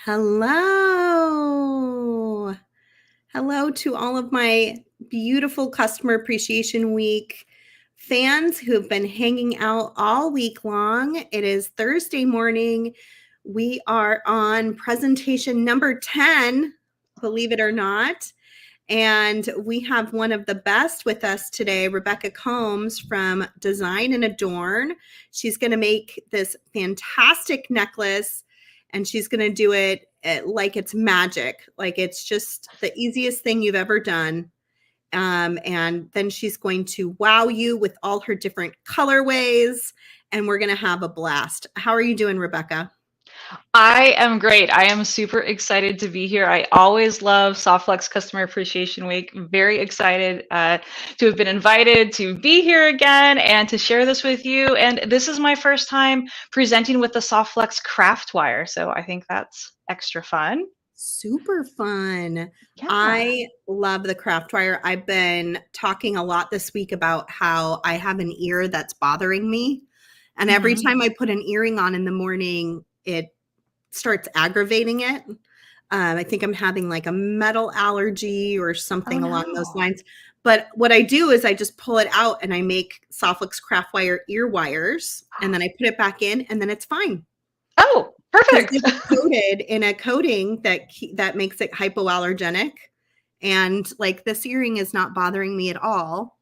Hello. Hello to all of my beautiful Customer Appreciation Week fans who have been hanging out all week long. It is Thursday morning. We are on presentation number 10, believe it or not. And we have one of the best with us today, Rebecca Combs from Design and Adorn. She's going to make this fantastic necklace, and she's going to do it like it's magic. Like it's just the easiest thing you've ever done. And then she's going to wow you with all her different colorways, and we're going to have a blast. How are you doing, Rebecca? I am great. I am super excited to be here. I always love Softflex Customer Appreciation Week. Very excited to have been invited to be here again and to share this with you. And this is my first time presenting with the Softflex Craft Wire, so I think that's extra fun. Super fun. Yeah. I love the craft wire. I've been talking a lot this week about how I have an ear that's bothering me. And every time I put an earring on in the morning, it starts aggravating it. I think I'm having like a metal allergy or something along those lines. But what I do is I just pull it out and I make Softflex craft wire ear wires, and then I put it back in, and then it's fine. Oh, perfect. It's coated in a coating that makes it hypoallergenic, and like this earring is not bothering me at all.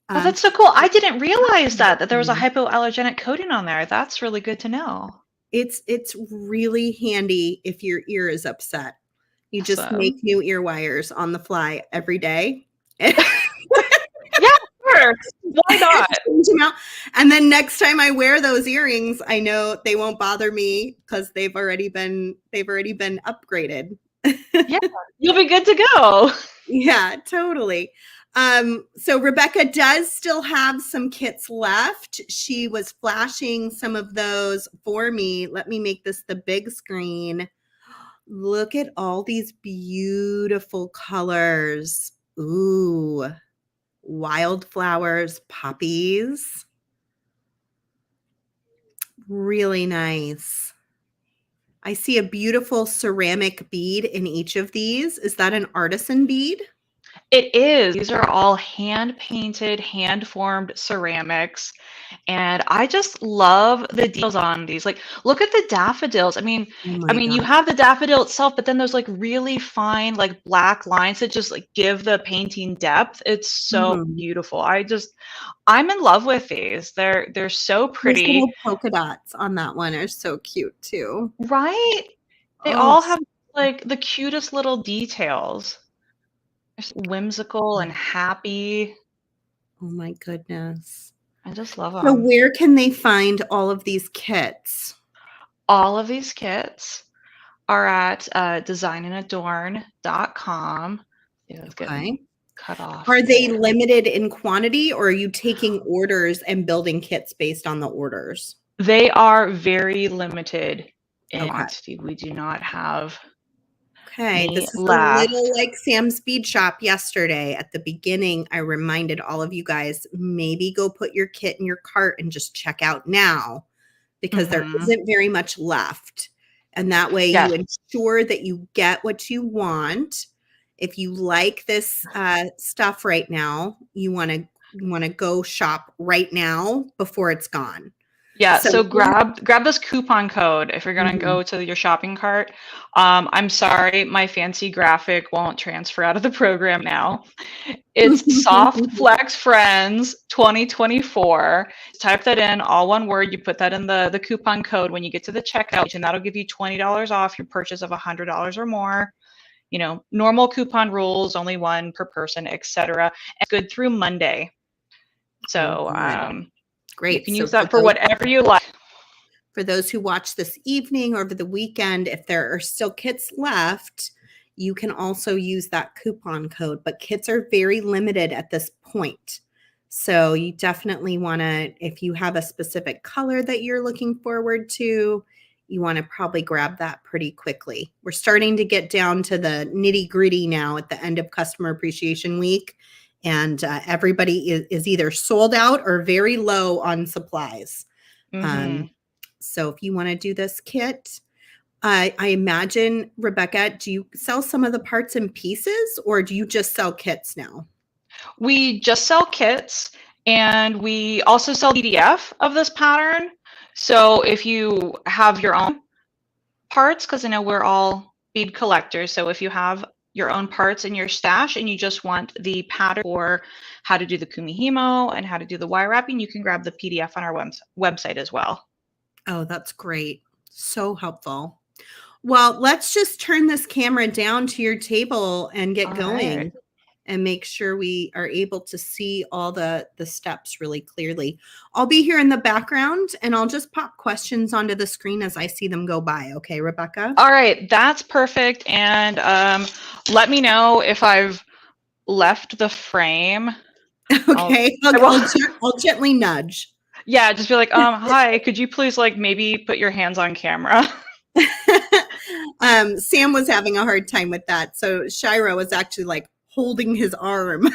Oh, that's so cool. I didn't realize that there was a hypoallergenic coating on there. That's really good to know. It's really handy if your ear is upset. You just make new ear wires on the fly every day. Yeah, sure. Why not? Change them out. And then next time I wear those earrings, I know they won't bother me because they've already been upgraded. Yeah, you'll be good to go. Yeah, totally. So Rebecca does still have some kits left. She was flashing some of those for me. Let me make this the big screen. Look at all these beautiful colors. Ooh, wildflowers, poppies. Really nice. I see a beautiful ceramic bead in each of these. Is that an artisan bead? It is. These are all hand-painted, hand-formed ceramics. And I just love the details on these. Like, look at the daffodils. I mean, you have the daffodil itself, but then there's like really fine, like black lines that just like give the painting depth. It's so beautiful. I'm in love with these. They're so pretty. Those little polka dots on that one are so cute too. Right? They all have like the cutest little details. Whimsical and happy. Oh my goodness. I just love them. So where can they find all of these kits? All of these kits are at designandadorn.com. Okay. Cut off. Are they limited in quantity, or are you taking orders and building kits based on the orders? They are very limited in quantity. We do not have this is a little like Sam's Bead Shop yesterday. At the beginning, I reminded all of you guys, maybe go put your kit in your cart and just check out now, because there isn't very much left. And that way you ensure that you get what you want. If you like this stuff right now, you want to go shop right now before it's gone. Yeah, so grab this coupon code if you're going to go to your shopping cart. I'm sorry, my fancy graphic won't transfer out of the program now. It's Softflex Friends 2024. Type that in, all one word. You put that in the coupon code when you get to the checkout, and that'll give you $20 off your purchase of $100 or more. You know, normal coupon rules, only one per person, etc. And good through Monday. So, great. You can use that for whatever you like. For those who watch this evening or over the weekend, if there are still kits left, you can also use that coupon code. But kits are very limited at this point. So you definitely want to, if you have a specific color that you're looking forward to, you want to probably grab that pretty quickly. We're starting to get down to the nitty-gritty now at the end of Customer Appreciation Week. And everybody is either sold out or very low on supplies. So if you want to do this kit, I imagine, Rebecca, do you sell some of the parts in pieces or do you just sell kits now? We just sell kits, and we also sell PDF of this pattern. So if you have your own parts, because I know we're all bead collectors, so if you have your own parts in your stash and you just want the pattern for how to do the Kumihimo and how to do the wire wrapping, you can grab the PDF on our website as well. Oh, that's great. So helpful. Well, let's just turn this camera down to your table and get All going right. and make sure we are able to see all the steps really clearly. I'll be here in the background and I'll just pop questions onto the screen as I see them go by. Okay, Rebecca? All right, that's perfect. And let me know if I've left the frame. Okay, I'll gently nudge. Yeah, just be like, hi, could you please like maybe put your hands on camera? Sam was having a hard time with that. So Shira was actually like holding his arm.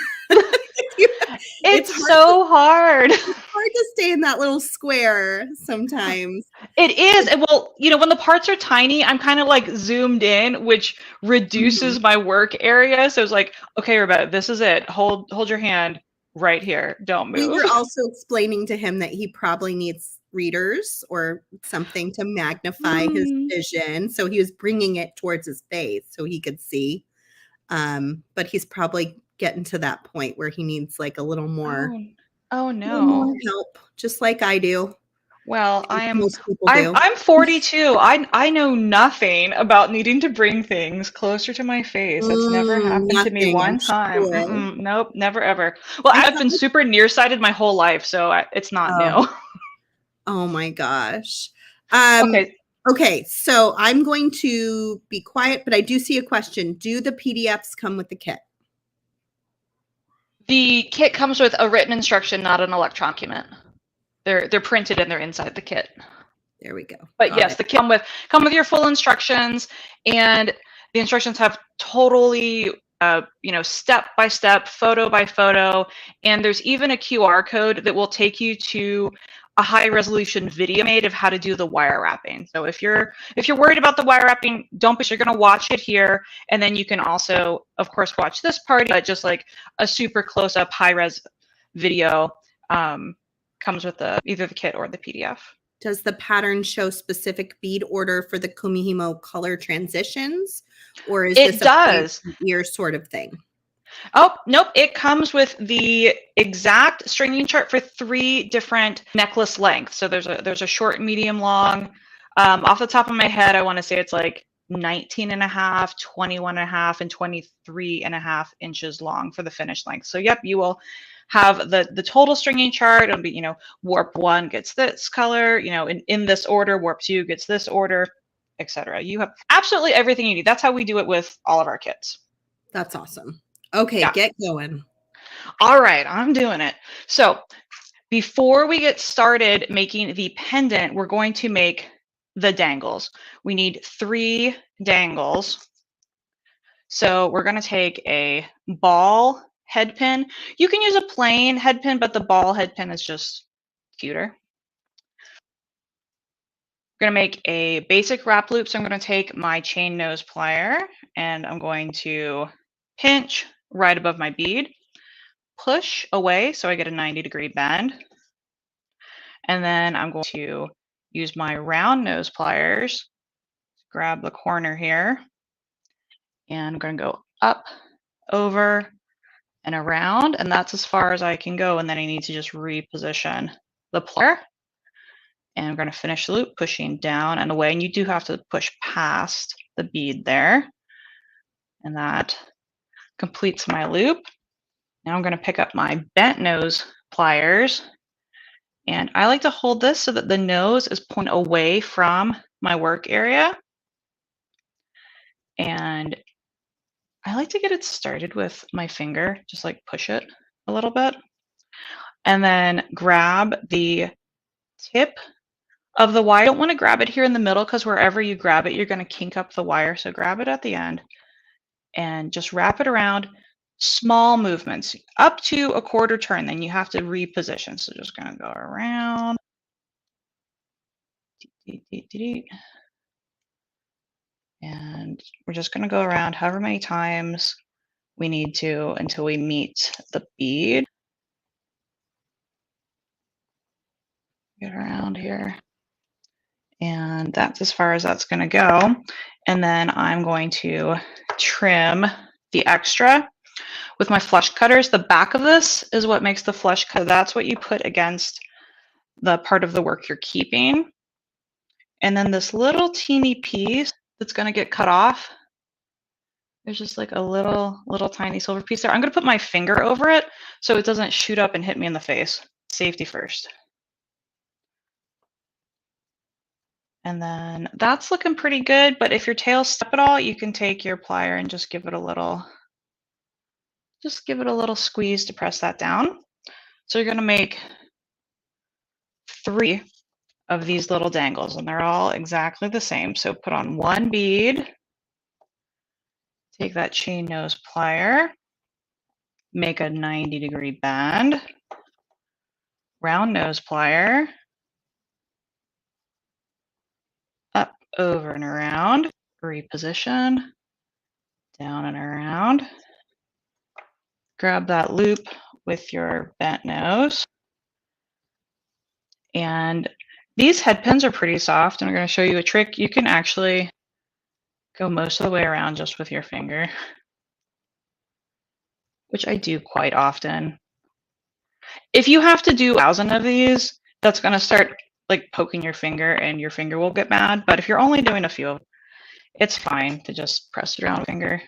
It's so hard. It's hard to stay in that little square sometimes. It is. And well, you know, when the parts are tiny, I'm kind of like zoomed in, which reduces my work area. So it's like, okay, Rebecca, this is it. Hold your hand right here. Don't We move. were also explaining to him that he probably needs readers or something to magnify his vision. So he was bringing it towards his face so he could see. But he's probably getting to that point where he needs like a little more, Oh little more no. help, just like I do. Well, Most people do. I'm 42. I know nothing about needing to bring things closer to my face. That's never happened to me Nothing, I'm one time. sure. Nope, never ever. Well, I've been super nearsighted my whole life, so it's not new. Oh my gosh. Okay. Okay, so I'm going to be quiet, but I do see a question. Do the PDFs come with the kit? The kit comes with a written instruction, not an electronic document. They're printed and they're inside the kit. There we go. But yes, the kit come with your full instructions, and the instructions have totally step by step, photo by photo, and there's even a QR code that will take you to a high resolution video made of how to do the wire wrapping. So if you're worried about the wire wrapping, don't be, you're going to watch it here, and then you can also, of course, watch this part, but just like a super close up high res video comes with either the kit or the PDF. Does the pattern show specific bead order for the Kumihimo color transitions, or is this a ear sort of thing? Oh, nope. It comes with the exact stringing chart for 3 different necklace lengths. So there's a short, medium, long. Off the top of my head, I want to say it's like 19 and a half, 21 and a half, and 23 and a half inches long for the finished length. So yep, you will have the total stringing chart. It'll be, warp 1 gets this color, in this order, warp 2 gets this order, etc. You have absolutely everything you need. That's how we do it with all of our kits. That's awesome. Okay, yeah. Get going. All right, I'm doing it. So before we get started making the pendant, we're going to make the dangles. We need 3 dangles. So we're going to take a ball head pin. You can use a plain head pin, but the ball head pin is just cuter. We're going to make a basic wrap loop. So I'm going to take my chain nose plier and I'm going to pinch right above my bead, push away so I get a 90-degree bend. And then I'm going to use my round nose pliers, grab the corner here, and I'm going to go up, over, and around, and that's as far as I can go. And then I need to just reposition the plier. And I'm going to finish the loop, pushing down and away. And you do have to push past the bead there. And that completes my loop. Now I'm going to pick up my bent nose pliers. And I like to hold this so that the nose is pointing away from my work area. And I like to get it started with my finger, just like push it a little bit. And then grab the tip of the wire. I don't want to grab it here in the middle because wherever you grab it, you're going to kink up the wire. So grab it at the end and just wrap it around. Small movements up to a quarter turn, then you have to reposition. So just going to go around. And we're just going to go around however many times we need to until we meet the bead. Get around here. And that's as far as that's going to go. And then I'm going to trim the extra with my flush cutters. The back of this is what makes the flush cut. That's what you put against the part of the work you're keeping. And then this little teeny piece that's going to get cut off, there's just like a little tiny silver piece there. I'm going to put my finger over it so it doesn't shoot up and hit me in the face. Safety first. And then that's looking pretty good, but if your tail's stuck at all, you can take your plier and just give it a little squeeze to press that down. So you're going to make 3 of these little dangles, and they're all exactly the same. So put on 1 bead, take that chain nose plier, make a 90-degree bend, round nose plier, up, over, and around, reposition, down and around. Grab that loop with your bent nose. And these head pins are pretty soft, and I'm going to show you a trick. You can actually go most of the way around just with your finger, which I do quite often. If you have to do 1,000 of these, that's going to start like poking your finger and your finger will get mad. But if you're only doing a few of them, it's fine to just press it around with your finger.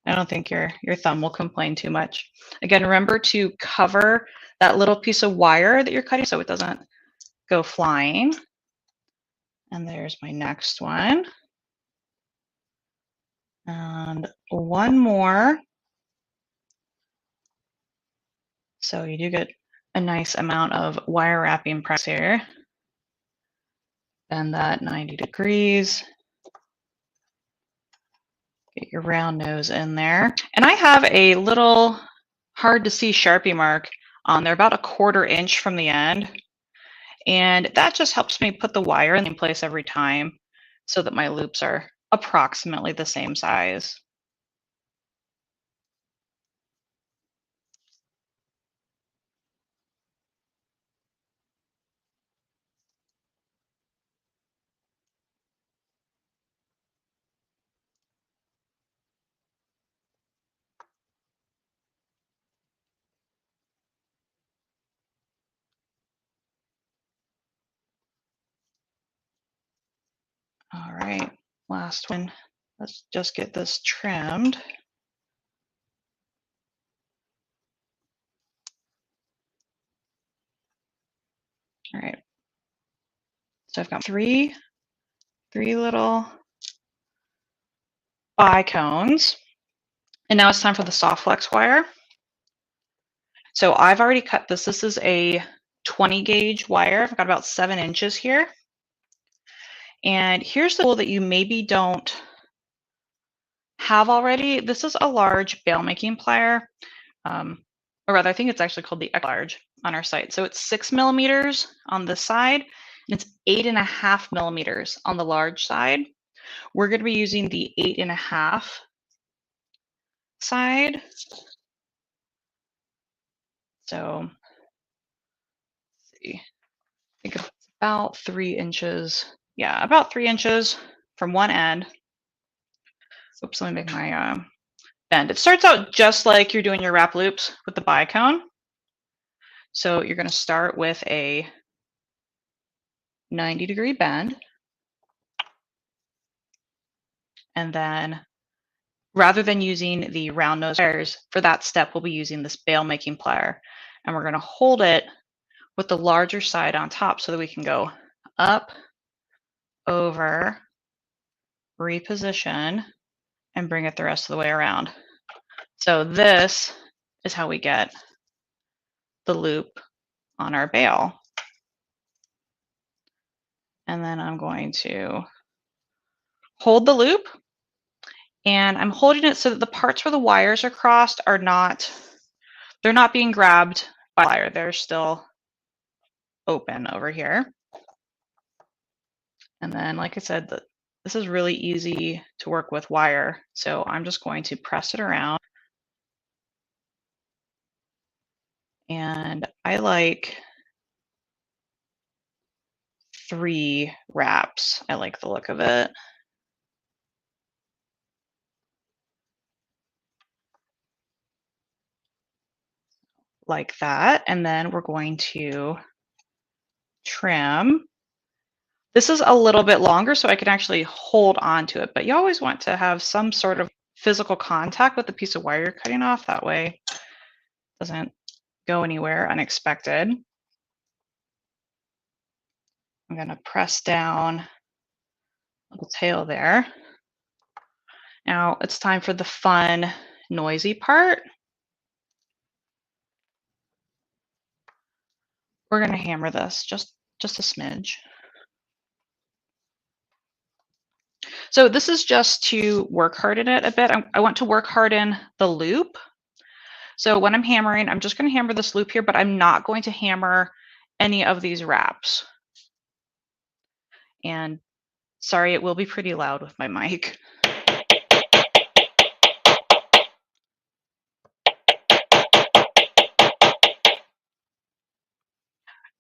I don't think your thumb will complain too much. Again, remember to cover that little piece of wire that you're cutting so it doesn't go flying. And there's my next one. And one more. So you do get a nice amount of wire wrapping press here. Bend that 90 degrees. Get your round nose in there. And I have a little hard to see Sharpie mark on there, about 1/4 inch from the end. And that just helps me put the wire in place every time so that my loops are approximately the same size. All right, last one. Let's just get this trimmed. All right. So I've got three little bicones. And now it's time for the soft flex wire. So I've already cut this. This is a 20 gauge wire. I've got about 7 inches here. And here's the tool that you maybe don't have already. This is a large bail making plier. Or rather, I think it's actually called the large on our site. So it's 6 millimeters on this side, and it's 8.5 millimeters on the large side. We're going to be using the 8.5 side. So let's see. I think it's about 3 inches. Yeah, about 3 inches from one end. Oops, let me make my bend. It starts out just like you're doing your wrap loops with the bicone. So you're going to start with a 90-degree bend. And then rather than using the round nose pliers, for that step, we'll be using this bail making plier. And we're going to hold it with the larger side on top so that we can go up, over, reposition, and bring it the rest of the way around. So this is how we get the loop on our bail. And then I'm going to hold the loop, and I'm holding it so that the parts where the wires are crossed are not, they're not being grabbed by the wire. They're still open over here. And then, like I said, this is really easy to work with wire. So I'm just going to press it around. And I like 3 wraps. I like the look of it. Like that. And then we're going to trim. This is a little bit longer, so I can actually hold on to it, but you always want to have some sort of physical contact with the piece of wire you're cutting off. That way it doesn't go anywhere unexpected. I'm going to press down the tail there. Now it's time for the fun, noisy part. We're going to hammer this just a smidge. So this is just to work harden it a bit. I want to work harden the loop. So when I'm hammering, I'm just going to hammer this loop here, but I'm not going to hammer any of these wraps. And sorry, it will be pretty loud with my mic.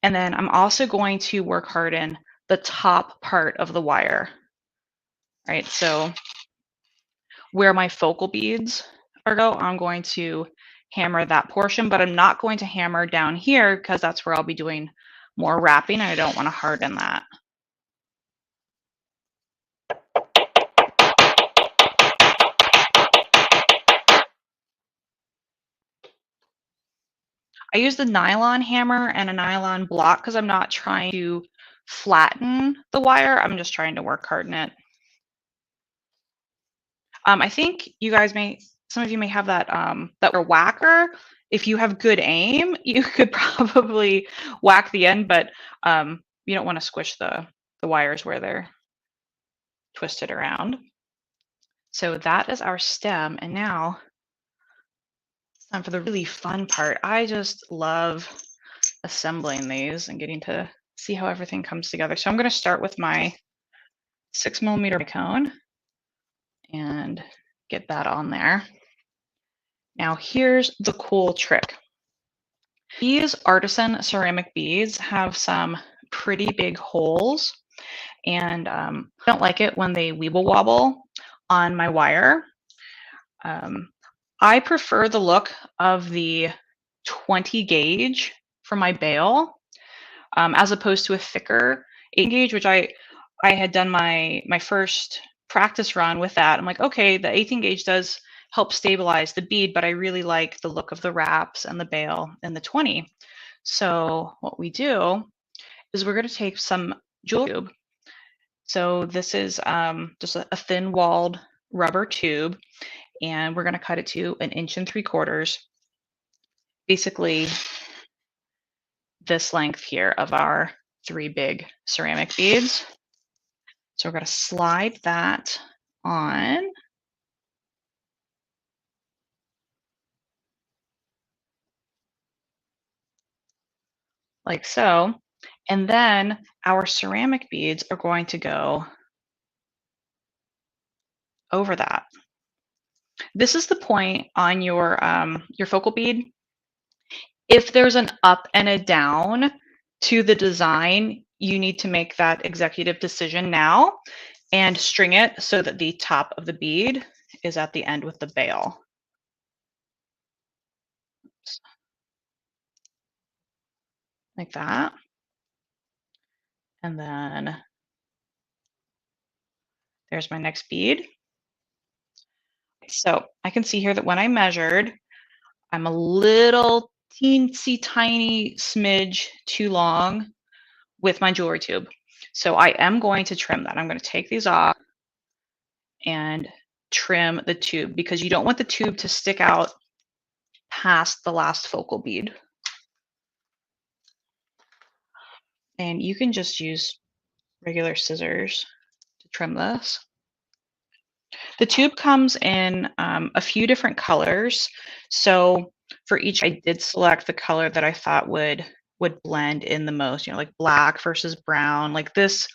And then I'm also going to work harden the top part of the wire. Right, so where my focal beads are I'm going to hammer that portion, but I'm not going to hammer down here because that's where I'll be doing more wrapping and I don't want to harden that. I use the nylon hammer and a nylon block because I'm not trying to flatten the wire. I'm just trying to work harden it. I think you guys some of you may have that that whacker. If you have good aim, you could probably whack the end, but you don't want to squish the wires where they're twisted around. So that is our stem, and now it's time for the really fun part. I just love assembling these and getting to see how everything comes together. So I'm going to start with my 6mm cone and get that on there. Now here's the cool trick. These artisan ceramic beads have some pretty big holes, and I don't like it when they weeble wobble on my wire. I prefer the look of the 20 gauge for my bail, as opposed to a thicker 8 gauge, which I had done my first practice run with that. I'm like, okay, the 18 gauge does help stabilize the bead, but I really like the look of the wraps and the bail in the 20. So what we do is we're going to take some jewel tube. So this is just a thin walled rubber tube, and we're going to cut it to 1 3/4 inches. Basically this length here of our 3 big ceramic beads. So we're going to slide that on. Like so. And then our ceramic beads are going to go over that. This is the point on your focal bead. If there's an up and a down to the design, you need to make that executive decision now and string it so that the top of the bead is at the end with the bail. Like that. And then there's my next bead. So I can see here that when I measured, I'm a little teensy tiny smidge too long with my jewelry tube. So I am going to trim that. I'm going to take these off and trim the tube because you don't want the tube to stick out past the last focal bead. And you can just use regular scissors to trim this. The tube comes in a few different colors. So for each, I did select the color that I thought would blend in the most, like black versus brown. Like this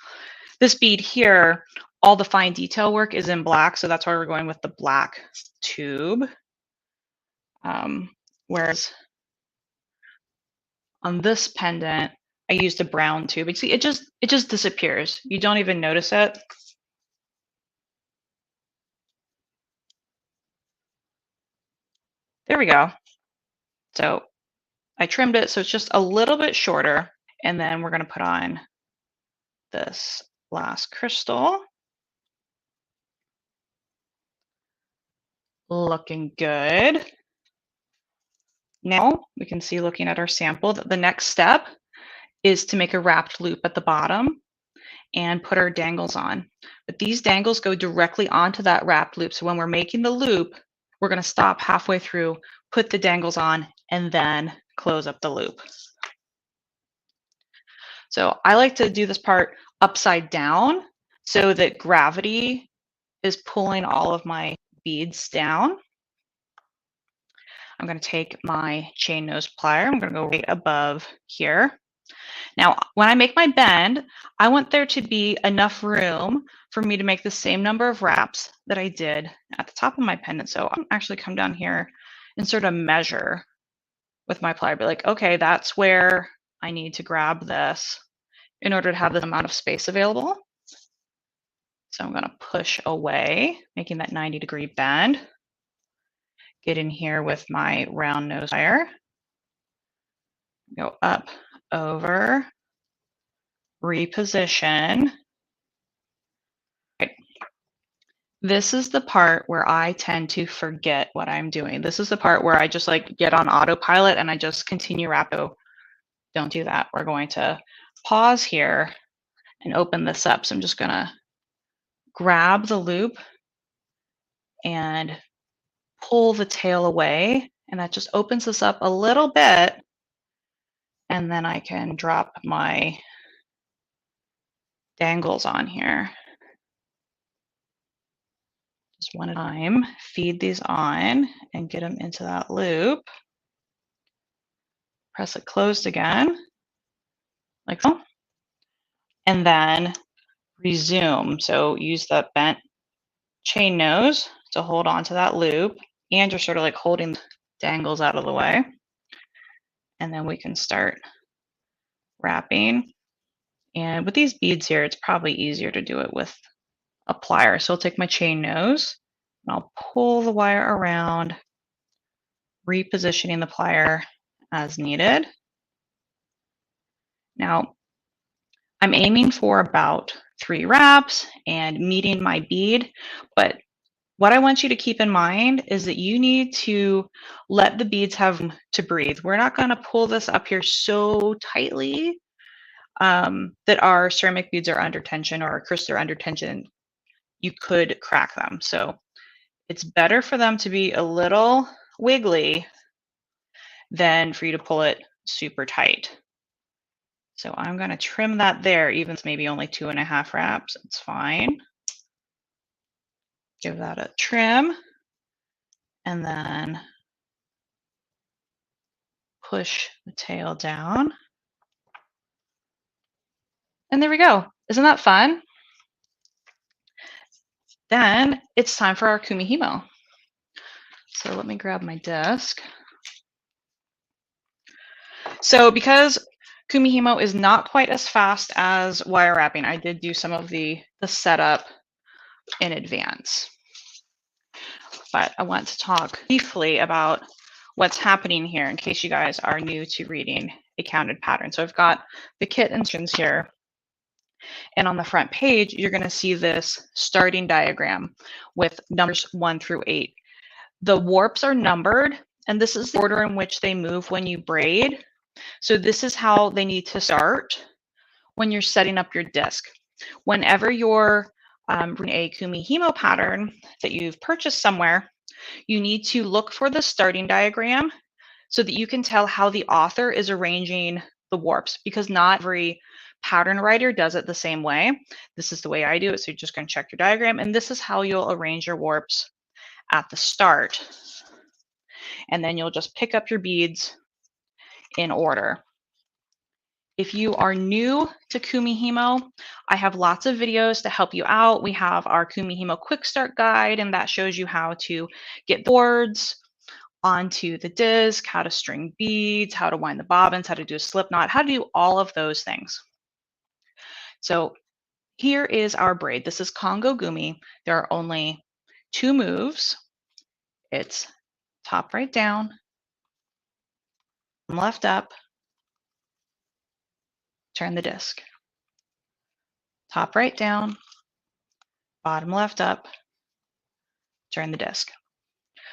bead here all the fine detail work is in black, so that's why we're going with the black tube. Whereas on this pendant, I used a brown tube. You see, it just disappears. You don't even notice it. There we go. So I trimmed it so it's just a little bit shorter. And then we're going to put on this last crystal. Looking good. Now we can see, looking at our sample, that the next step is to make a wrapped loop at the bottom and put our dangles on. But these dangles go directly onto that wrapped loop. So when we're making the loop, we're going to stop halfway through, put the dangles on, and then close up the loop. So I like to do this part upside down so that gravity is pulling all of my beads down. I'm going to take my chain nose plier. I'm going to go right above here. Now, when I make my bend, I want there to be enough room for me to make the same number of wraps that I did at the top of my pendant. So I'm actually come down here and sort of measure with my plier. Be like, okay, that's where I need to grab this in order to have this amount of space available. So I'm going to push away, making that 90-degree bend. Get in here with my round nose plier. Go up, over, reposition. Right. This is the part where I tend to forget what I'm doing. This is the part where I just like get on autopilot and I just continue wrapping. Don't do that. We're going to pause here and open this up. So I'm just going to grab the loop and pull the tail away, and that just opens this up a little bit, and then I can drop my dangles on here. Just one at a time, feed these on and get them into that loop. Press it closed again, like so, and then resume. So use the bent chain nose to hold on to that loop, and you're sort of like holding dangles out of the way. And then we can start wrapping. And with these beads here, it's probably easier to do it with a plier. So I'll take my chain nose and I'll pull the wire around, repositioning the plier as needed. Now, I'm aiming for about 3 wraps and meeting my bead, but what I want you to keep in mind is that you need to let the beads have room to breathe. We're not going to pull this up here so tightly that our ceramic beads are under tension or our crystals are under tension. You could crack them. So it's better for them to be a little wiggly than for you to pull it super tight. So I'm going to trim that there, even if it's maybe only 2.5 wraps. It's fine. Give that a trim. And then push the tail down. And there we go. Isn't that fun? Then it's time for our Kumihimo. So let me grab my disc. So because Kumihimo is not quite as fast as wire wrapping, I did do some of the setup in advance. But I want to talk briefly about what's happening here in case you guys are new to reading a counted pattern. So I've got the kit instructions here. And on the front page, you're going to see this starting diagram with numbers 1 through 8. The warps are numbered, and this is the order in which they move when you braid. So this is how they need to start when you're setting up your disc. Whenever you're reading a Kumihimo pattern that you've purchased somewhere, you need to look for the starting diagram so that you can tell how the author is arranging the warps, because not every pattern writer does it the same way. This is the way I do it. So you're just going to check your diagram, and this is how you'll arrange your warps at the start. And then you'll just pick up your beads in order. If you are new to Kumihimo, I have lots of videos to help you out. We have our Kumihimo Quick Start Guide, and that shows you how to get boards onto the disc, how to string beads, how to wind the bobbins, how to do a slip knot, how to do all of those things. So here is our braid. This is Congo Gumi. There are only 2 moves. It's top right down, left up, turn the disc. Top right down, bottom left up, turn the disc.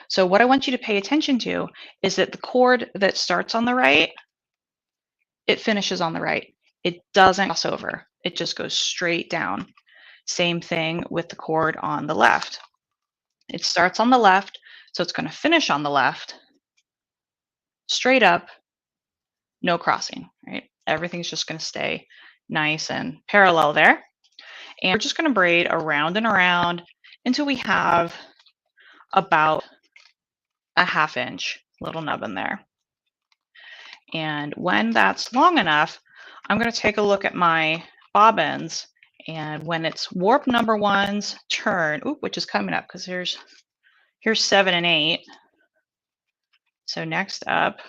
So what I want you to pay attention to is that the cord that starts on the right, it finishes on the right. It doesn't cross over. It just goes straight down. Same thing with the cord on the left. It starts on the left, so it's going to finish on the left, straight up, no crossing, right? Everything's just going to stay nice and parallel there. And we're just going to braid around and around until we have about a 1/2 inch little nubbin there. And when that's long enough, I'm going to take a look at my bobbins, and when it's warp number 1's turn, which is coming up because here's 7 and 8. So next up,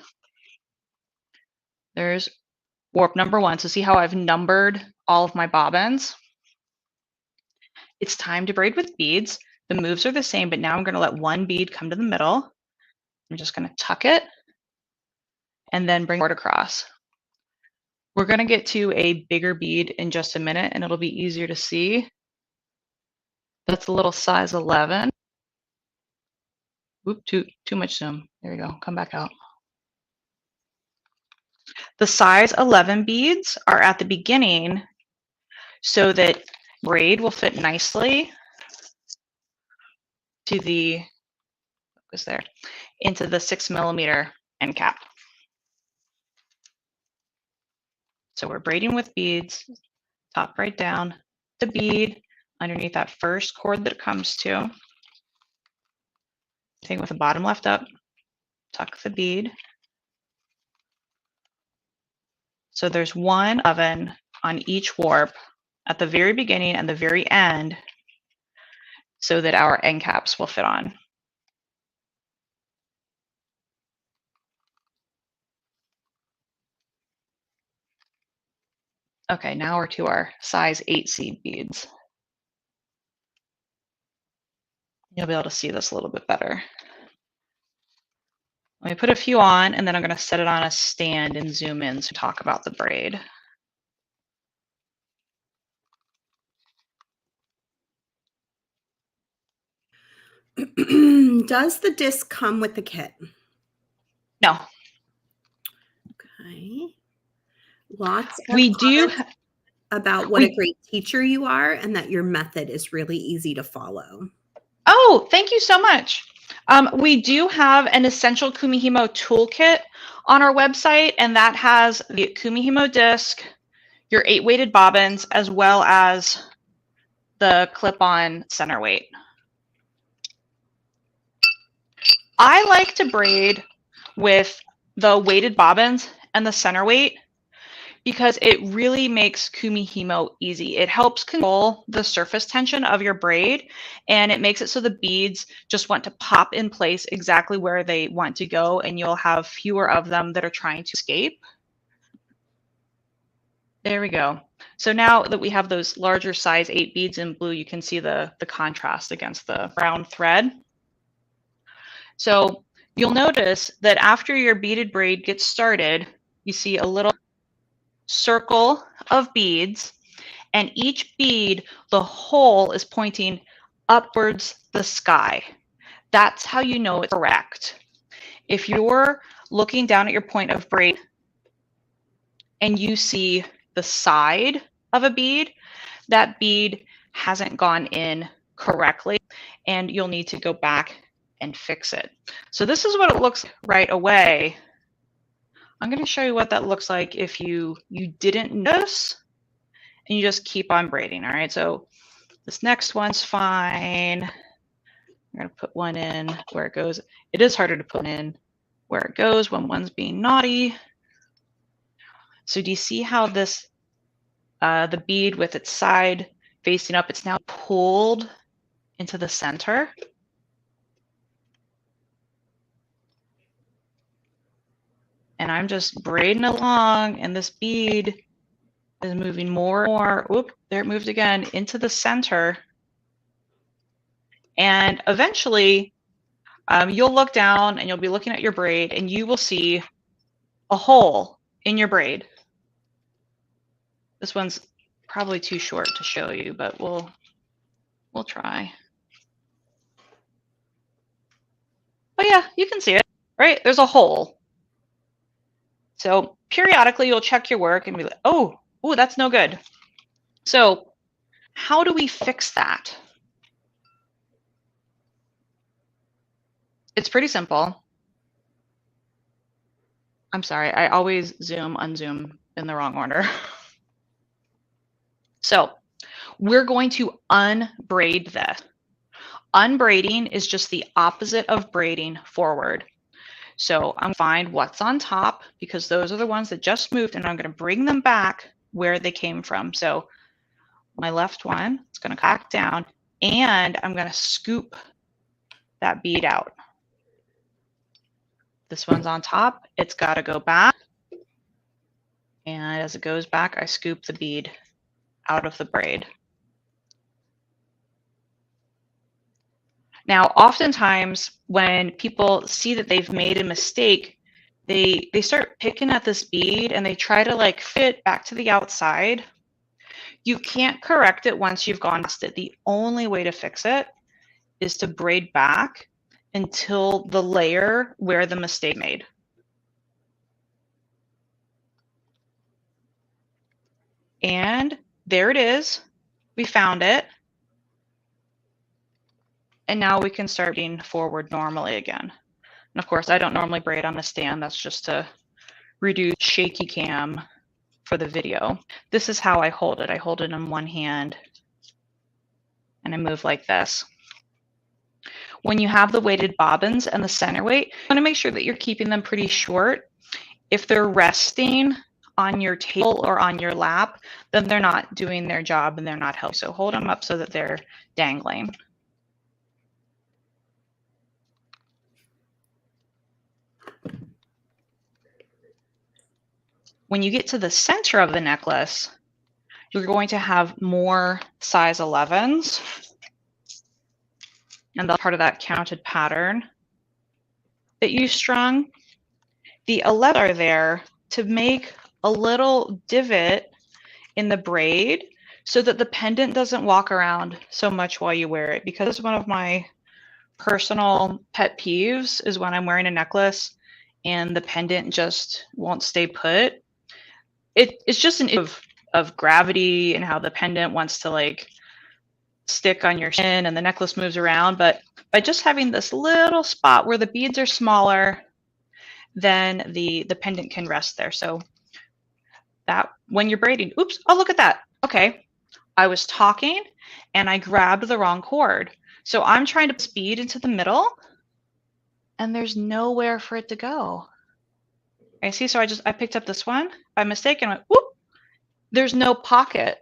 there's warp number 1. So see how I've numbered all of my bobbins? It's time to braid with beads. The moves are the same, but now I'm going to let one bead come to the middle. I'm just going to tuck it and then bring the cord across. We're going to get to a bigger bead in just a minute, and it'll be easier to see. That's a little size 11. Oop, too much zoom. There we go. Come back out. The size 11 beads are at the beginning so that braid will fit nicely to the, focus there, into the 6mm end cap. So we're braiding with beads, top right down, the bead underneath that first cord that it comes to. Same with the bottom left up, tuck the bead. So there's one oven on each warp at the very beginning and the very end so that our end caps will fit on. Okay, now we're to our size 8 seed beads. You'll be able to see this a little bit better. Let me put a few on, and then I'm going to set it on a stand and zoom in to talk about the braid. Does the disc come with the kit? No. Okay. Lots of We do about what a great teacher you are and that your method is really easy to follow. Oh, thank you so much. We do have an essential Kumihimo toolkit on our website, and that has the Kumihimo disc, your 8 weighted bobbins, as well as the clip-on center weight. I like to braid with the weighted bobbins and the center weight because it really makes Kumihimo easy. It helps control the surface tension of your braid, and it makes it so the beads just want to pop in place exactly where they want to go, and you'll have fewer of them that are trying to escape. There we go. So now that we have those larger size 8 beads in blue, you can see the contrast against the brown thread. So you'll notice that after your beaded braid gets started, you see a little circle of beads, and each bead, the hole is pointing upwards the sky. That's how you know it's correct. If you're looking down at your point of braid and you see the side of a bead, that bead hasn't gone in correctly, and you'll need to go back and fix it. So this is what it looks like right away. I'm going to show you what that looks like if you didn't notice and you just keep on braiding. All right, so this next one's fine. I'm going to put one in where it goes. It is harder to put in where it goes when one's being naughty. So do you see how this, the bead with its side facing up, it's now pulled into the center? And I'm just braiding along, and this bead is moving more and more. Oop, there it moved again, into the center. And eventually, you'll look down and you'll be looking at your braid, and you will see a hole in your braid. This one's probably too short to show you, but we'll try. Oh yeah, you can see it, right? There's a hole. So periodically you'll check your work and be like, oh, that's no good. So how do we fix that? It's pretty simple. I'm sorry, I always zoom, unzoom in the wrong order. So we're going to unbraid this. Unbraiding is just the opposite of braiding forward. So I'm going to find what's on top, because those are the ones that just moved, and I'm going to bring them back where they came from. So my left one, it's going to come back down, and I'm going to scoop that bead out. This one's on top, it's got to go back. And as it goes back, I scoop the bead out of the braid. Now, oftentimes when people see that they've made a mistake, they start picking at this bead and they try to like fit back to the outside. You can't correct it once you've gone past it. The only way to fix it is to braid back until the layer where the mistake made. And there it is. We found it. And now we can start braiding forward normally again. And of course, I don't normally braid on the stand. That's just to reduce shaky cam for the video. This is how I hold it. I hold it in one hand and I move like this. When you have the weighted bobbins and the center weight, you want to make sure that you're keeping them pretty short. If they're resting on your table or on your lap, then they're not doing their job and they're not healthy. So hold them up so that they're dangling. When you get to the center of the necklace, you're going to have more size 11s. And that's part of that counted pattern that you strung. The 11 are there to make a little divot in the braid so that the pendant doesn't walk around so much while you wear it. Because one of my personal pet peeves is when I'm wearing a necklace and the pendant just won't stay put. It's just an issue of gravity and how the pendant wants to like stick on your chin and the necklace moves around. But by just having this little spot where the beads are smaller, then the pendant can rest there. So that when you're braiding, oops, oh, look at that. Okay, I was talking and I grabbed the wrong cord. So I'm trying to put bead into the middle and there's nowhere for it to go. I see, so I picked up this one by mistake and went, whoop, there's no pocket.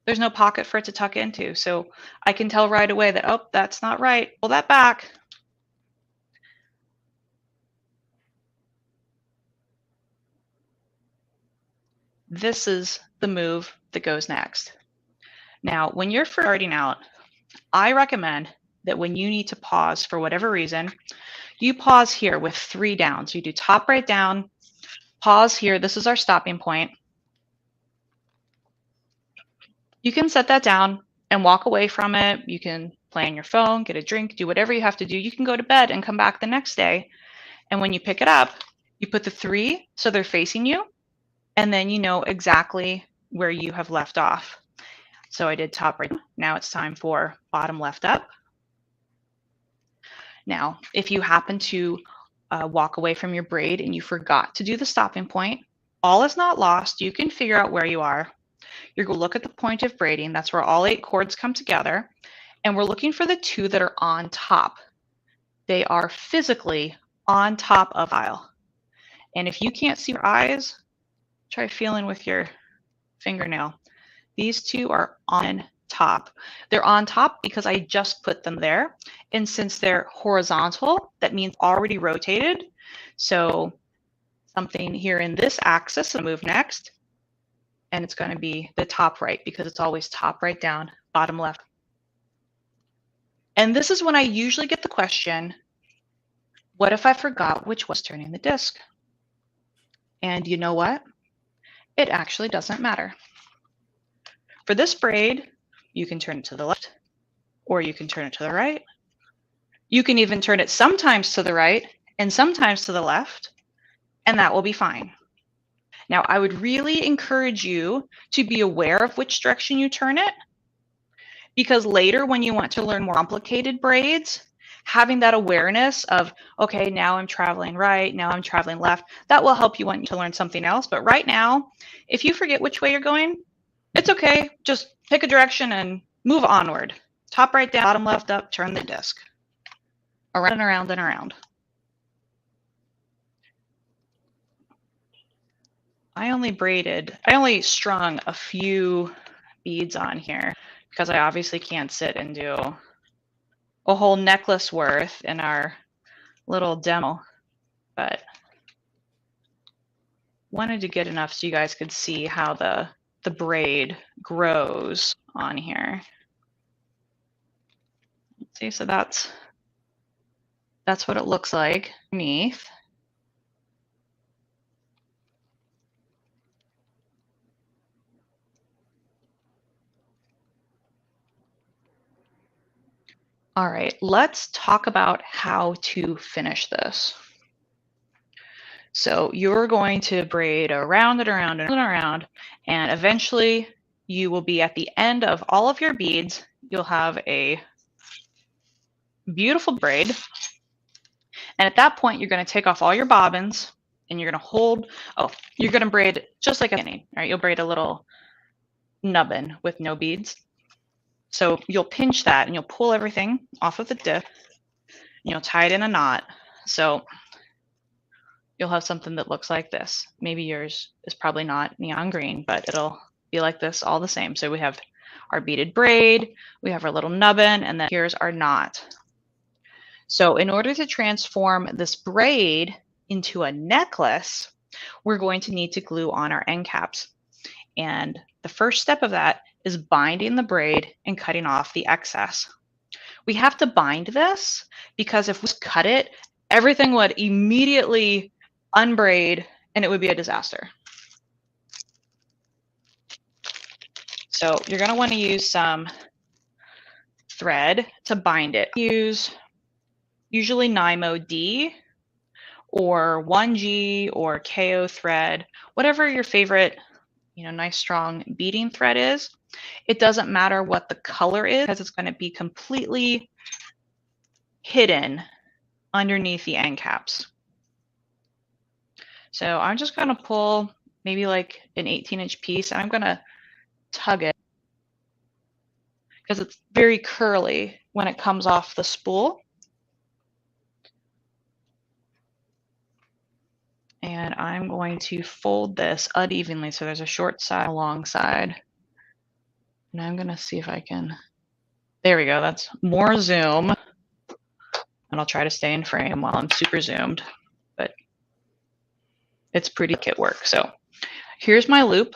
There's no pocket for it to tuck into. So I can tell right away that, oh, that's not right. Pull that back. This is the move that goes next. Now, when you're starting out, I recommend that when you need to pause for whatever reason, you pause here with 3 down. So you do top right down, pause here. This is our stopping point. You can set that down and walk away from it. You can play on your phone, get a drink, do whatever you have to do. You can go to bed and come back the next day. And when you pick it up, you put the 3 so they're facing you, and then you know exactly where you have left off. So I did top right. Now it's time for bottom left up. Now, if you happen to walk away from your braid and you forgot to do the stopping point, all is not lost. You can figure out where you are. You're going to look at the point of braiding. That's where all 8 cords come together. And we're looking for the 2 that are on top. They are physically on top of the pile. And if you can't see your eyes, Try feeling with your fingernail. These two are on top. They're on top because I just put them there. And since they're horizontal, that means already rotated. So something here in this axis, I'll move next. And it's going to be the top right because it's always top right down, bottom left. And this is when I usually get the question, what if I forgot which was turning the disc? And you know what? It actually doesn't matter. For this braid, you can turn it to the left, or you can turn it to the right. You can even turn it sometimes to the right and sometimes to the left, and that will be fine. Now, I would really encourage you to be aware of which direction you turn it, because later when you want to learn more complicated braids, having that awareness of, okay, now I'm traveling right, now I'm traveling left, that will help you want to learn something else. But right now, if you forget which way you're going, it's okay. Just pick a direction and move onward. Top right down, bottom left up, turn the disc. Around and around and around. I only strung a few beads on here because I obviously can't sit and do a whole necklace worth in our little demo, but wanted to get enough so you guys could see how the braid grows on here. Let's see, so that's what it looks like underneath. All right, let's talk about how to finish this. So you're going to braid around and around and around, and eventually you will be at the end of all of your beads. You'll have a beautiful braid. And at that point, you're going to take off all your bobbins and you're going to hold, you're going to braid just like a beginning, right? You'll braid a little nubbin with no beads. So you'll pinch that and you'll pull everything off of the dip and you'll tie it in a knot. So you'll have something that looks like this. Maybe yours is probably not neon green, but it'll be like this all the same. So we have our beaded braid, we have our little nubbin, and then here's our knot. So in order to transform this braid into a necklace, we're going to need to glue on our end caps. And the first step of that is binding the braid and cutting off the excess. We have to bind this because if we cut it, everything would immediately unbraid and it would be a disaster. So you're going to want to use some thread to bind it. Use usually Nymo D or 1G or CAW thread, whatever your favorite, nice strong beading thread is. It doesn't matter what the color is because it's going to be completely hidden underneath the end caps. So I'm just going to pull maybe like an 18-inch piece and I'm going to tug it because it's very curly when it comes off the spool. And I'm going to fold this unevenly so there's a short side, a long side. And I'm going to see if I can, there we go, that's more zoom. And I'll try to stay in frame while I'm super zoomed, but it's pretty kit work. So here's my loop.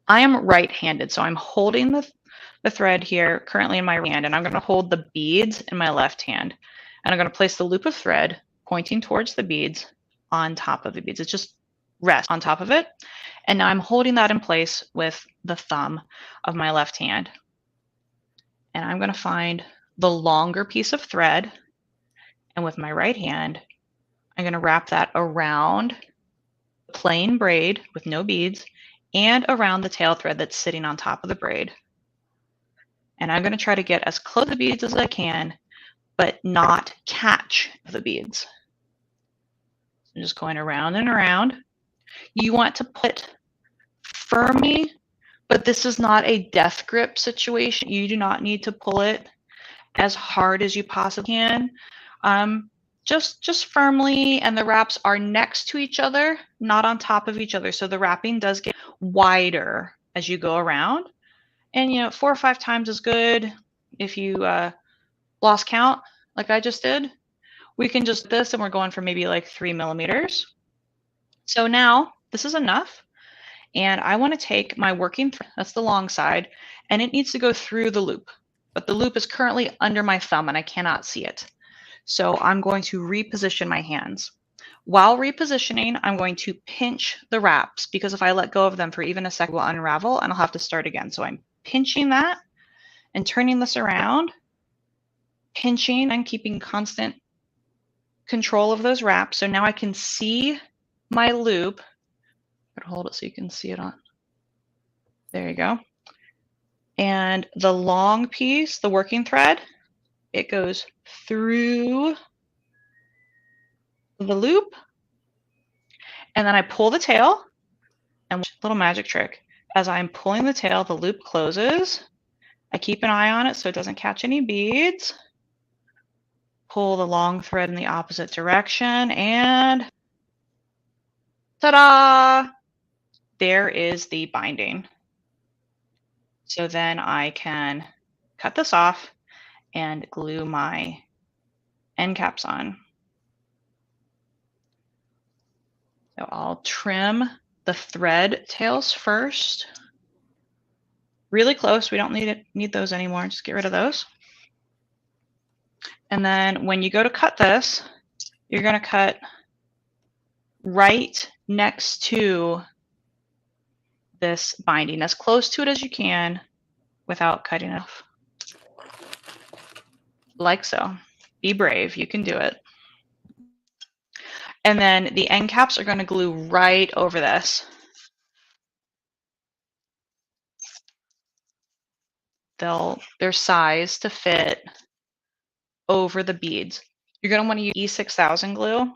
I am right-handed, so I'm holding the thread here currently in my right hand, and I'm going to hold the beads in my left hand. And I'm going to place the loop of thread pointing towards the beads on top of the beads. It just rests on top of it. And now I'm holding that in place with the thumb of my left hand. And I'm going to find the longer piece of thread. And with my right hand, I'm going to wrap that around the plain braid with no beads and around the tail thread that's sitting on top of the braid. And I'm going to try to get as close to the beads as I can, but not catch the beads. I'm just going around and around. You want to put firmly, but this is not a death grip situation. You do not need to pull it as hard as you possibly can. just firmly, and the wraps are next to each other, not on top of each other. So the wrapping does get wider as you go around. And 4 or 5 times is good. If you lost count, like I just did, we can just do this, and we're going for maybe like 3 millimeters. So now this is enough. And I want to take my working thread, that's the long side, and it needs to go through the loop. But the loop is currently under my thumb and I cannot see it. So I'm going to reposition my hands. While repositioning, I'm going to pinch the wraps, because if I let go of them for even a second, will unravel and I'll have to start again. So I'm pinching that and turning this around, pinching and keeping constant control of those wraps. So now I can see my loop. I'll hold it so you can see it on. There you go. And the long piece, the working thread, it goes through the loop, and then I pull the tail, and little magic trick. As I'm pulling the tail, the loop closes. I keep an eye on it so it doesn't catch any beads. Pull the long thread in the opposite direction, and ta-da! There is the binding. So then I can cut this off and glue my end caps on. So I'll trim the thread tails first. Really close. We don't need those anymore. Just get rid of those. And then when you go to cut this, you're going to cut right next to this binding, as close to it as you can without cutting it off. Like so. Be brave. You can do it. And then the end caps are going to glue right over this. They're sized to fit over the beads. You're going to want to use E6000 glue.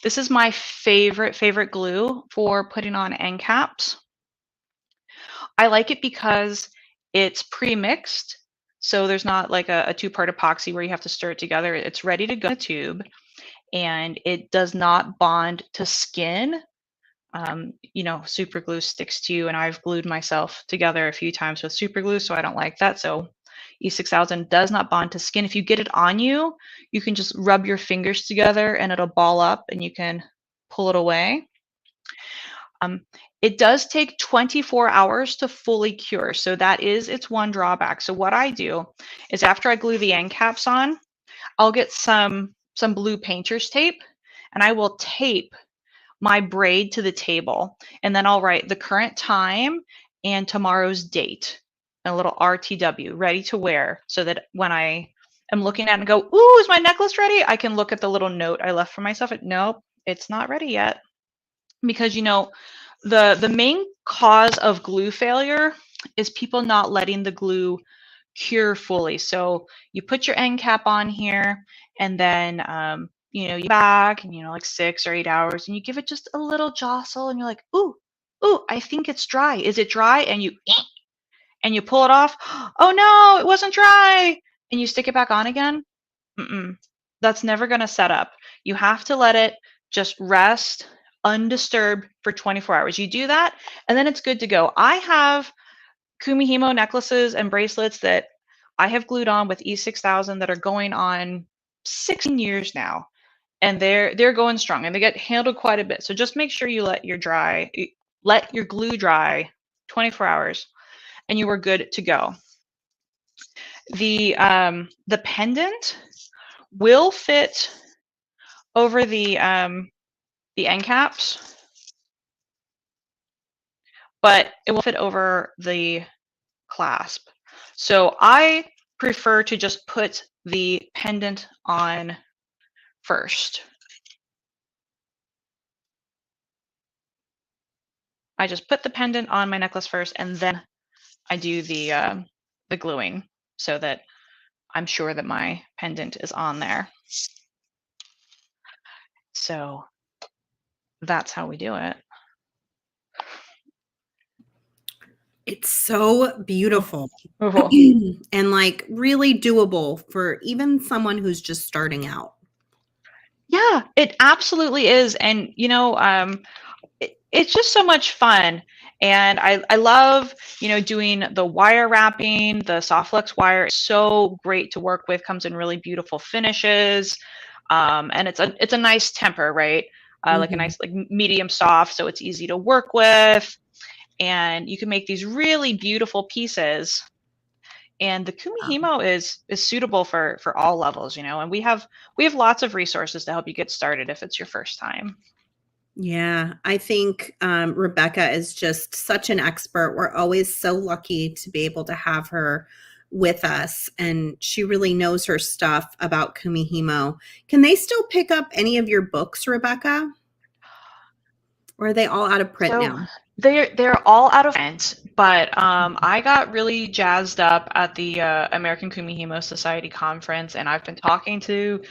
This is my favorite glue for putting on end caps. I like it because it's pre-mixed, so there's not like a two-part epoxy where you have to stir it together. It's ready to go in a tube, and it does not bond to skin. Super glue sticks to you, and I've glued myself together a few times with super glue, so I don't like that. So E6000 does not bond to skin. If you get it on you, you can just rub your fingers together and it'll ball up and you can pull it away. It does take 24 hours to fully cure, so that is its one drawback. So what I do is, after I glue the end caps on, I'll get some blue painter's tape, and I will tape my braid to the table, and then I'll write the current time and tomorrow's date, and a little RTW, ready to wear, so that when I am looking at it and go, ooh, is my necklace ready? I can look at the little note I left for myself. Nope, it's not ready yet. Because the main cause of glue failure is people not letting the glue cure fully. So you put your end cap on here, and then you back, and like 6 or 8 hours, and you give it just a little jostle, and you're like, ooh, I think it's dry. Is it dry? And you pull it off. Oh no, it wasn't dry. And you stick it back on again. That's never going to set up. You have to let it just rest undisturbed for 24 hours. You do that, and then it's good to go. I have Kumihimo necklaces and bracelets that I have glued on with E6000 that are going on 16 years now, and they're going strong, and they get handled quite a bit. So just make sure you let your glue dry 24 hours, and you are good to go. The pendant will fit over the end caps, but it will fit over the clasp. So I prefer to just put the pendant on first. I just put the pendant on my necklace first, and then I do the gluing, so that I'm sure that my pendant is on there. So that's how we do it. It's so beautiful Oh. and like really doable for even someone who's just starting out. Yeah, it absolutely is. And, it's just so much fun. And I love, doing the wire wrapping, the soft flex wire is so great to work with, comes in really beautiful finishes. And it's a nice temper, right? Like a Mhm. nice, like medium soft, so it's easy to work with. And you can make these really beautiful pieces. And the Kumihimo is suitable for all levels, and we have lots of resources to help you get started if it's your first time. Yeah, I think Rebecca is just such an expert. We're always so lucky to be able to have her with us, and she really knows her stuff about Kumihimo. Can they still pick up any of your books, Rebecca? Or are they all out of print So now? they're all out of print, but I got really jazzed up at the American Kumihimo Society conference, and I've been talking to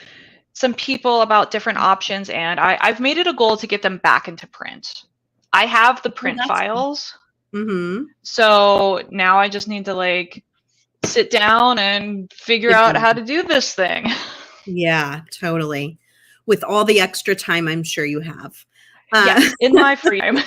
some people about different options, and I've made it a goal to get them back into print. I have the Oh, print that's files, mm-hmm. so now I just need to like sit down and figure out how to do this thing. Yeah, totally. With all the extra time I'm sure you have. Yes, in my free time.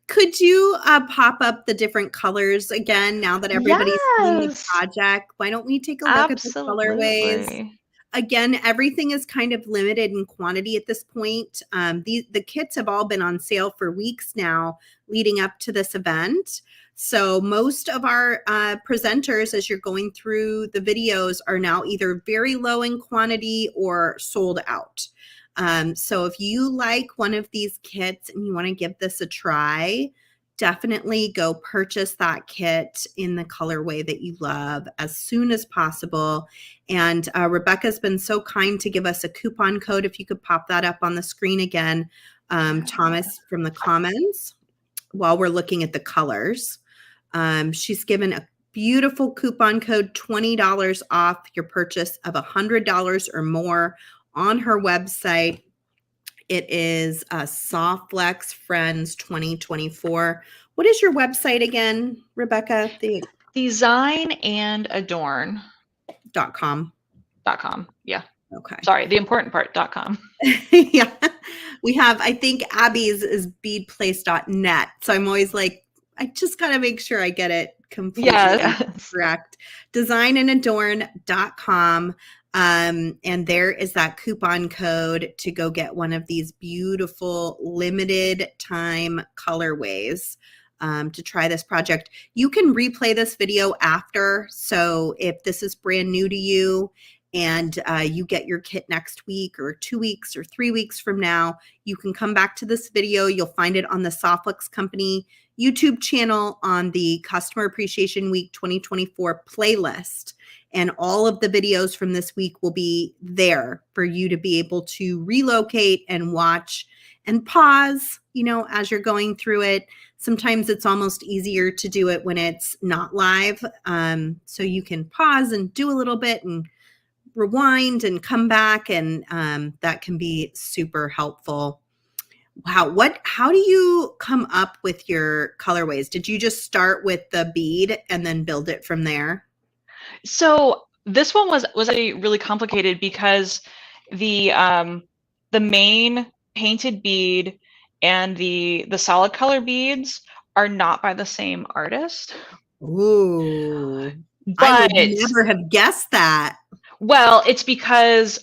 Could you pop up the different colors again now that everybody's seeing the Yes, project? Why don't we take a look at the colorways? absolutely. Again, everything is kind of limited in quantity at this point. The kits have all been on sale for weeks now leading up to this event. So most of our presenters, as you're going through the videos, are now either very low in quantity or sold out. So if you like one of these kits and you want to give this a try, definitely go purchase that kit in the colorway that you love as soon as possible. And Rebecca's been so kind to give us a coupon code. If you could pop that up on the screen again, Thomas, from the comments, while we're looking at the colors. She's given a beautiful coupon code, $20 off your purchase of $100 or more on her website. It is Softflex Friends 2024. What is your website again, Rebecca? The Design and Adorn. .com. .com. Yeah. Okay. Sorry, the important part, .com. Yeah. We have, I think Abby's is beadplace.net. So I'm always like, I just got to make sure I get it completely Yes. correct. Designandadorn.com. And there is that coupon code to go get one of these beautiful limited time colorways to try this project. You can replay this video after. So if this is brand new to you, and you get your kit next week or 2 weeks or 3 weeks from now, you can come back to this video. You'll find it on the Softflex Company YouTube channel on the Customer Appreciation Week 2024 playlist. And all of the videos from this week will be there for you to be able to relocate and watch and pause, as you're going through it. Sometimes it's almost easier to do it when it's not live. So you can pause and do a little bit and rewind and come back, and that can be super helpful. Wow. How do you come up with your colorways? Did you just start with the bead and then build it from there? So this one was really complicated because the main painted bead and the solid color beads are not by the same artist. Ooh, I But would never have guessed that. well, it's because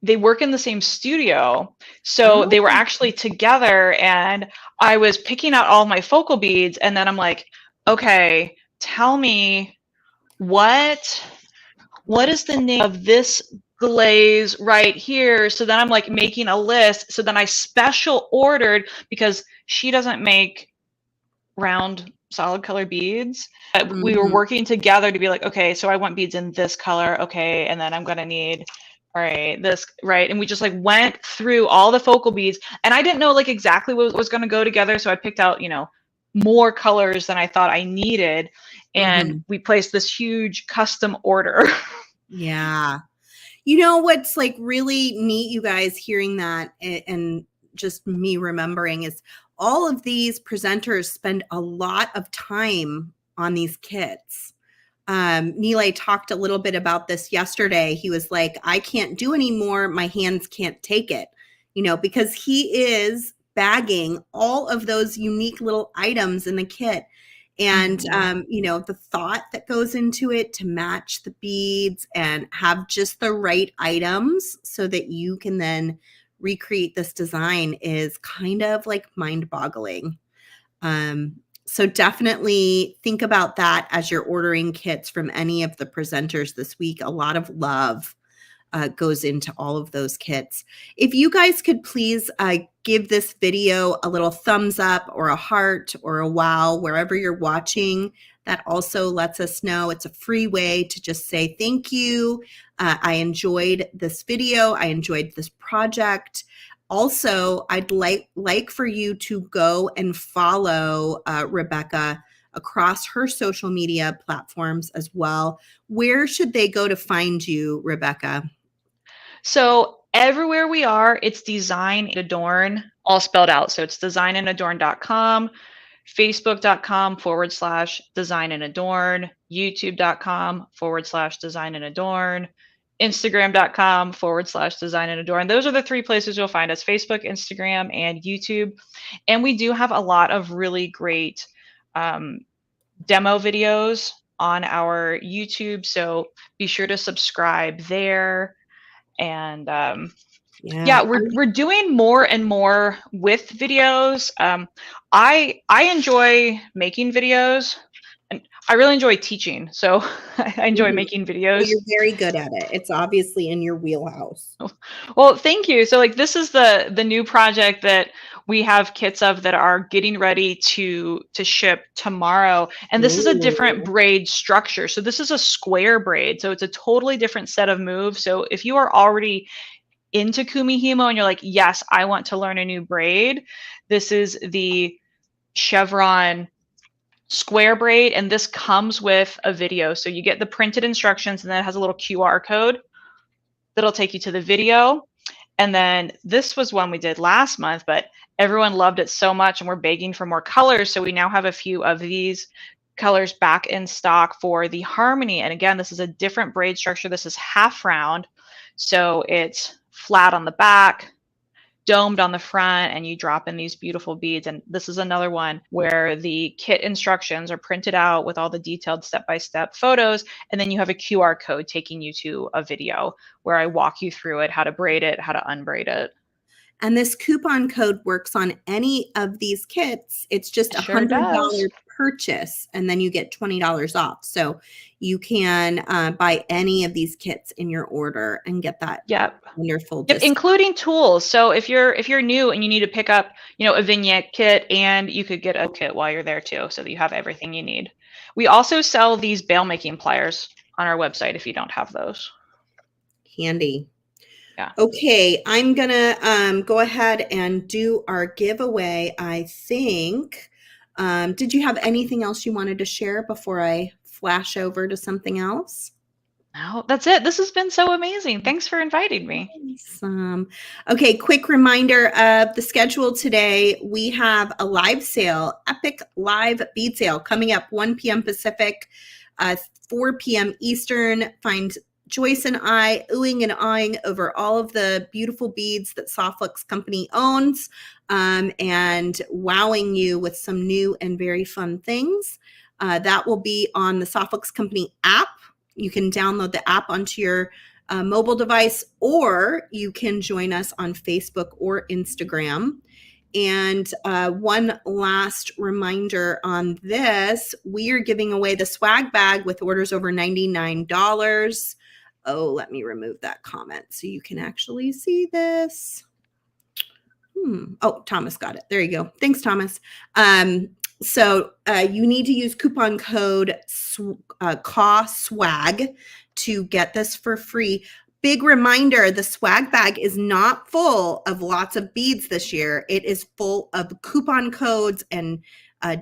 they work in the same studio. So Oh. they were actually together, and I was picking out all my focal beads, and then I'm like, okay, tell me what is the name of this glaze right here? So then I'm like making a list. So then I special ordered because she doesn't make round solid color beads. We were Mhm. working together to be like, okay, so I want beads in this color. Okay. And then I'm going to need, all right, this, right. And we just like went through all the focal beads, and I didn't know like exactly what was going to go together. So I picked out, more colors than I thought I needed. And Mhm. we placed this huge custom order. Yeah. You know what's like really neat, you guys, hearing that and just me remembering is all of these presenters spend a lot of time on these kits. Nilay talked a little bit about this yesterday. He was like, I can't do anymore. My hands can't take it, because he is bagging all of those unique little items in the kit. And, the thought that goes into it to match the beads and have just the right items so that you can then recreate this design is kind of like mind-boggling. So definitely think about that as you're ordering kits from any of the presenters this week. A lot of love goes into all of those kits. If you guys could please give this video a little thumbs up or a heart or a wow wherever you're watching, that also lets us know. It's a free way to just say thank you. I enjoyed this video. I enjoyed this project. Also, I'd like for you to go and follow Rebecca across her social media platforms as well. Where should they go to find you, Rebecca? So everywhere we are, it's Design and Adorn, all spelled out. So it's designandadorn.com, facebook.com/design and adorn, youtube.com/design and adorn, Instagram.com/design and adorn. Those are the three places you'll find us: Facebook, Instagram, and YouTube. And we do have a lot of really great demo videos on our YouTube. So be sure to subscribe there. And yeah, we're doing more and more with videos. I enjoy making videos, and I really enjoy teaching. So I enjoy making videos. Well, you're very good at it. It's obviously in your wheelhouse. Well, thank you. So like this is the new project that we have kits of that are getting ready to ship tomorrow. And this is a different braid structure. So this is a square braid. So it's a totally different set of moves. So if you are already into Kumihimo and you're like, yes, I want to learn a new braid, this is the chevron square braid, and this comes with a video. So you get the printed instructions, and then it has a little QR code that'll take you to the video. And then this was one we did last month, but everyone loved it so much and we're begging for more colors. So we now have a few of these colors back in stock for the harmony. And again, this is a different braid structure. This is half round. So it's flat on the back, domed on the front, and you drop in these beautiful beads. And this is another one where the kit instructions are printed out with all the detailed step-by-step photos, and then you have a QR code taking you to a video where I walk you through it, how to braid it, how to unbraid it. And this coupon code works on any of these kits. It's just $100 purchase, and then you get $20 off. So you can buy any of these kits in your order and get that wonderful discount. Including tools. So if you're new and you need to pick up, a Vignette kit, and you could get a kit while you're there too, so that you have everything you need. We also sell these bail making pliers on our website if you don't have those. Handy. Yeah. Okay, I'm gonna go ahead and do our giveaway, I think. Did you have anything else you wanted to share before I flash over to something else? No, that's it. This has been so amazing. Thanks for inviting me. Awesome. Okay, quick reminder of the schedule today. We have a live sale, epic live bead sale coming up 1 p.m. Pacific, 4 p.m. Eastern. Find Joyce and I oohing and awing over all of the beautiful beads that Softflix Company owns, and wowing you with some new and very fun things. That will be on the Softflix Company app. You can download the app onto your mobile device, or you can join us on Facebook or Instagram. And one last reminder on this, we are giving away the swag bag with orders over $99. Oh, let me remove that comment so you can actually see this. Oh, Thomas got it. There you go. Thanks, Thomas. So you need to use coupon code CAW SWAG to get this for free. Big reminder, the swag bag is not full of lots of beads this year. It is full of coupon codes and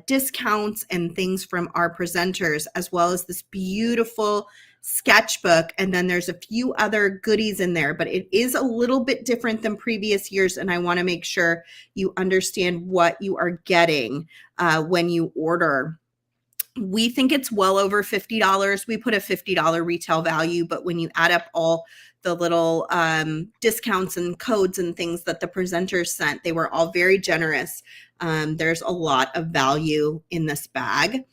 discounts and things from our presenters, as well as this beautiful sketchbook, and then there's a few other goodies in there, but it is a little bit different than previous years, and I want to make sure you understand what you are getting when you order. We think it's well over $50. We put a $50 retail value, but when you add up all the little discounts and codes and things that the presenters sent, they were all very generous. There's a lot of value in this bag.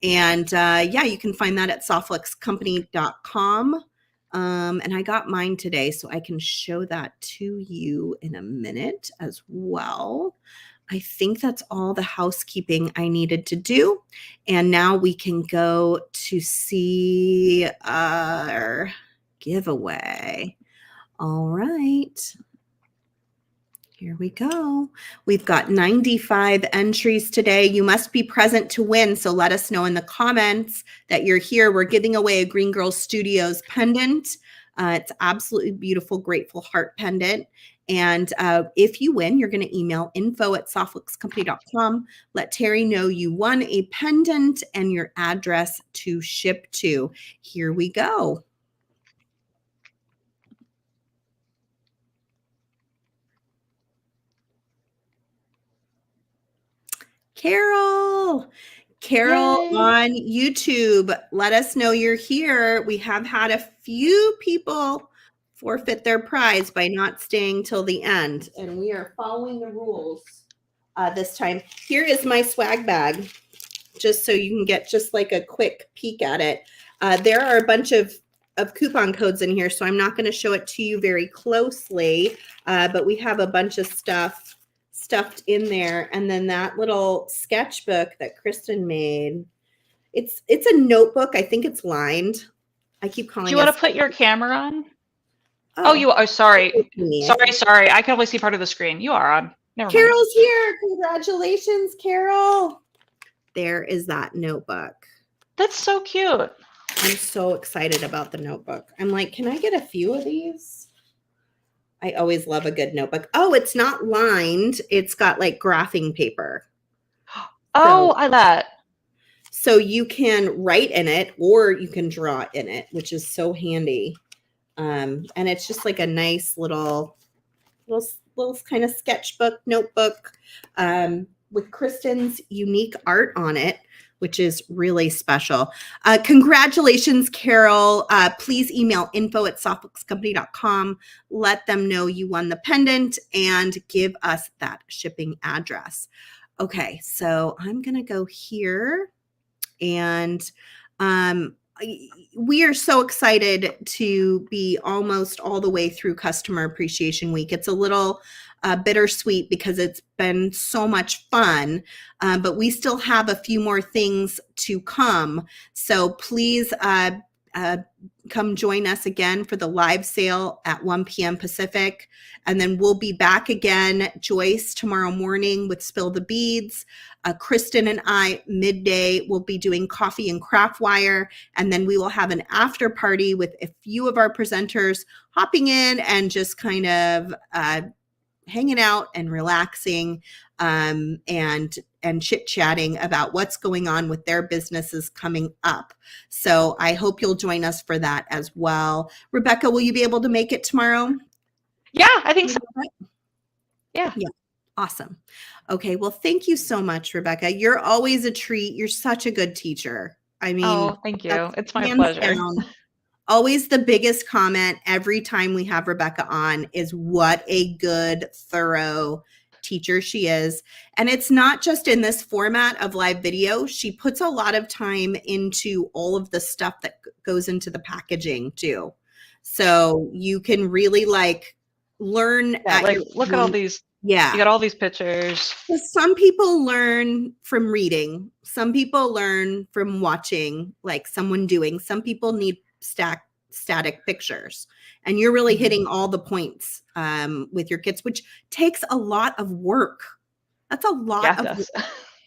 And yeah, you can find that at softluxcompany.com. And I got mine today, so I can show that to you in a minute as well. I think that's all the housekeeping I needed to do. And now we can go to see our giveaway. All right. Here we go. We've got 95 entries today. You must be present to win. So let us know in the comments that you're here. We're giving away a Green Girls Studios pendant. It's absolutely beautiful, grateful heart pendant. And if you win, you're going to email info@softluxcompany.com. Let Terry know you won a pendant and your address to ship to. Here we go. Carol Yay. on YouTube, let us know you're here. We have had a few people forfeit their prize by not staying till the end, and we are following the rules this time. Here is my swag bag, just so you can get just like a quick peek at it. There are a bunch of coupon codes in here, so I'm not going to show it to you very closely, but we have a bunch of stuff stuffed in there. And then that little sketchbook that Kristen made, it's a notebook. I think it's lined. I keep calling it. Do you want to put your camera on? Oh, you are. Sorry. Sorry. I can only see part of the screen. You are on. Never mind. Carol's here. Congratulations, Carol. There is that notebook. That's so cute. I'm so excited about the notebook. I'm like, can I get a few of these? I always love a good notebook. Oh, it's not lined. It's got like graphing paper. Oh, I like that. So you can write in it or you can draw in it, which is so handy. And it's just like a nice little kind of sketchbook, notebook with Kristen's unique art on it, which is really special. Congratulations, Carol. Please email info@softluxcompany.com. Let them know you won the pendant and give us that shipping address. Okay, so I'm going to go here. And we are so excited to be almost all the way through Customer Appreciation Week. It's a little bittersweet because it's been so much fun, but we still have a few more things to come. So please come join us again for the live sale at 1 p.m. Pacific. And then we'll be back again, Joyce, tomorrow morning with Spill the Beads. Kristen and I, midday, will be doing coffee and craft wire. And then we will have an after party with a few of our presenters hopping in and just kind of hanging out and relaxing and chit-chatting about what's going on with their businesses coming up. So I hope you'll join us for that as well. Rebecca, will you be able to make it tomorrow? Yeah, I think so. Yeah. Awesome. Okay. Well, thank you so much, Rebecca. You're always a treat. You're such a good teacher. I mean, oh, thank you. It's my pleasure. Always the biggest comment every time we have Rebecca on is what a good, thorough teacher she is. And it's not just in this format of live video. She puts a lot of time into all of the stuff that goes into the packaging too. So you can really like learn. Look at all these. Yeah. You got all these pictures. Some people learn from reading. Some people learn from watching, like someone doing. Some people need static pictures. And you're really hitting all the points with your kids, which takes a lot of work. That's a lot of work.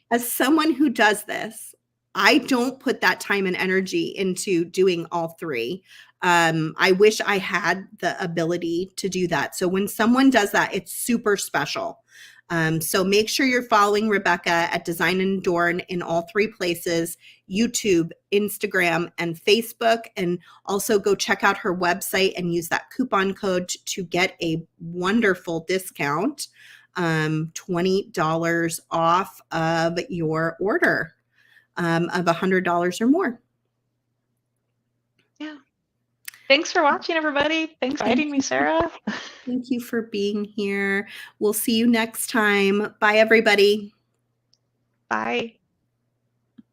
As someone who does this, I don't put that time and energy into doing all three. I wish I had the ability to do that. So when someone does that, it's super special. So make sure you're following Rebecca at Design and Adorn in all three places. YouTube, Instagram, and Facebook. And also go check out her website and use that coupon code to get a wonderful discount, $20 off of your order of $100 or more. Yeah. Thanks for watching, everybody. Thanks for inviting me, Sarah. Thank you for being here. We'll see you next time. Bye, everybody. Bye.